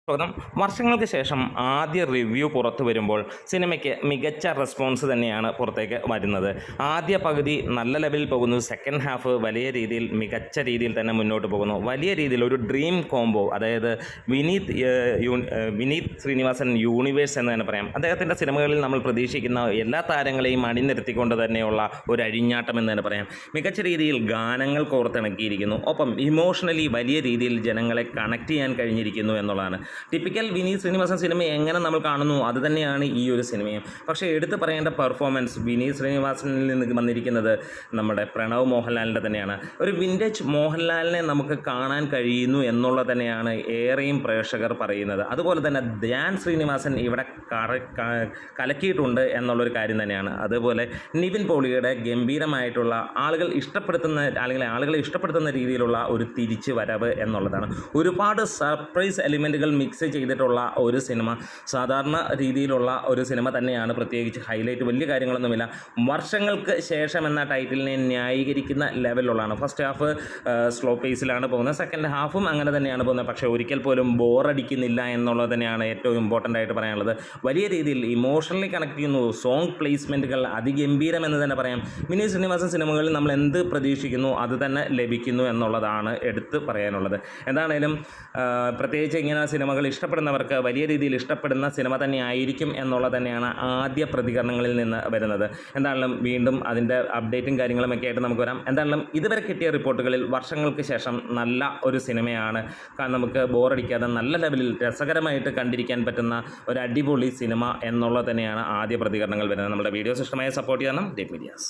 സ്വാഗതം. വർഷങ്ങൾക്ക് ശേഷം ആദ്യ റിവ്യൂ പുറത്തു വരുമ്പോൾ സിനിമയ്ക്ക് മികച്ച റെസ്പോൺസ് തന്നെയാണ് പുറത്തേക്ക് വരുന്നത്. ആദ്യ പകുതി നല്ല ലെവലിൽ പോകുന്നു, സെക്കൻഡ് ഹാഫ് വലിയ രീതിയിൽ മികച്ച രീതിയിൽ തന്നെ മുന്നോട്ട് പോകുന്നു. വലിയ രീതിയിൽ ഒരു ഡ്രീം കോംബോ, അതായത് വിനീത് ശ്രീനിവാസൻ യൂണിവേഴ്സ് എന്ന് തന്നെ പറയാം. അദ്ദേഹത്തിൻ്റെ സിനിമകളിൽ നമ്മൾ പ്രതീക്ഷിക്കുന്ന എല്ലാ താരങ്ങളെയും അണിനിരത്തിക്കൊണ്ട് തന്നെയുള്ള ഒരു അഴിഞ്ഞാട്ടം എന്ന് തന്നെ പറയാം. മികച്ച രീതിയിൽ ഗാനങ്ങൾ കോർത്തിണക്കിയിരിക്കുന്നു, ഒപ്പം ഇമോഷണലി വലിയ രീതിയിൽ ജനങ്ങളെ കണക്ട് ചെയ്യാൻ കഴിഞ്ഞിരിക്കുന്നു എന്നുള്ളതാണ്. ടിപ്പിക്കൽ വിനീത് ശ്രീനിവാസൻ സിനിമ എങ്ങനെ നമ്മൾ കാണുന്നു അത് തന്നെയാണ് ഈ ഒരു സിനിമയും. പക്ഷേ എടുത്തു പറയേണ്ട പെർഫോമൻസ് വിനീത് ശ്രീനിവാസനിൽ നിന്ന് വന്നിരിക്കുന്നത് നമ്മുടെ പ്രണവ് മോഹൻലാലിൻ്റെ തന്നെയാണ്. ഒരു വിൻറ്റേജ് മോഹൻലാലിനെ നമുക്ക് കാണാൻ കഴിയുന്നു എന്നുള്ളത് തന്നെയാണ് ഏറെയും പ്രേക്ഷകർ പറയുന്നത്. അതുപോലെ തന്നെ ധ്യാൻ ശ്രീനിവാസൻ ഇവിടെ കലക്കിയിട്ടുണ്ട് എന്നുള്ളൊരു കാര്യം തന്നെയാണ്. അതുപോലെ നിവിൻ പോളിയുടെ ഗംഭീരമായിട്ടുള്ള ആളുകളെ ഇഷ്ടപ്പെടുത്തുന്ന രീതിയിലുള്ള ഒരു തിരിച്ചു വരവ് എന്നുള്ളതാണ്. ഒരുപാട് സർപ്രൈസ് എലിമെൻറ്റുകൾ മിക്സ് ചെയ്തിട്ടുള്ള ഒരു സിനിമ, സാധാരണ രീതിയിലുള്ള ഒരു സിനിമ തന്നെയാണ്. പ്രത്യേകിച്ച് ഹൈലൈറ്റ് വലിയ കാര്യങ്ങളൊന്നുമില്ല. വർഷങ്ങൾക്ക് ശേഷം എന്ന ടൈറ്റിലിനെ ന്യായീകരിക്കുന്ന ലെവലിലുള്ളതാണ്. ഫസ്റ്റ് ഹാഫ് സ്ലോ പേസിലാണ് പോകുന്നത്, സെക്കൻഡ് ഹാഫും അങ്ങനെ തന്നെയാണ് പോകുന്നത്. പക്ഷേ ഒരിക്കൽ പോലും ബോറടിക്കുന്നില്ല എന്നുള്ളത് തന്നെയാണ് ഏറ്റവും ഇമ്പോർട്ടൻ്റ് ആയിട്ട് പറയാനുള്ളത്. വലിയ രീതിയിൽ ഇമോഷണലി കണക്ട് ചെയ്യുന്നു. സോങ് പ്ലേസ്മെൻറ്റുകൾ അതിഗംഭീരം എന്ന് തന്നെ പറയാം. വിനീത് ശ്രീനിവാസൻ സിനിമകളിൽ നമ്മൾ എന്ത് പ്രതീക്ഷിക്കുന്നു അത് തന്നെ ലഭിക്കുന്നു എന്നുള്ളതാണ് എടുത്ത് പറയാനുള്ളത്. എന്താണേലും പ്രത്യേകിച്ച് ഇങ്ങനെ സിനിമകൾ ഇഷ്ടപ്പെടുന്നവർക്ക് വലിയ രീതിയിൽ ഇഷ്ടപ്പെടുന്ന സിനിമ തന്നെ ആയിരിക്കും എന്നുള്ളത് തന്നെയാണ് ആദ്യ പ്രതികരണങ്ങളിൽ നിന്ന് വരുന്നത്. എന്തായാലും വീണ്ടും അതിൻ്റെ അപ്ഡേറ്റും കാര്യങ്ങളുമൊക്കെ ആയിട്ട് നമുക്ക് വരാം. എന്തായാലും ഇതുവരെ കിട്ടിയ റിപ്പോർട്ടുകളിൽ വർഷങ്ങൾക്ക് ശേഷം നല്ല ഒരു സിനിമയാണ്. നമുക്ക് ബോറടിക്കാതെ നല്ല ലെവലിൽ രസകരമായിട്ട് കണ്ടിരിക്കാൻ പറ്റുന്ന ഒരു അടിപൊളി സിനിമ എന്നുള്ളത് തന്നെയാണ് ആദ്യ പ്രതികരണങ്ങൾ വരുന്നത്. നമ്മുടെ വീഡിയോസ് ഇഷ്ടമായ സപ്പോർട്ട് ചെയ്യണം. Date medias.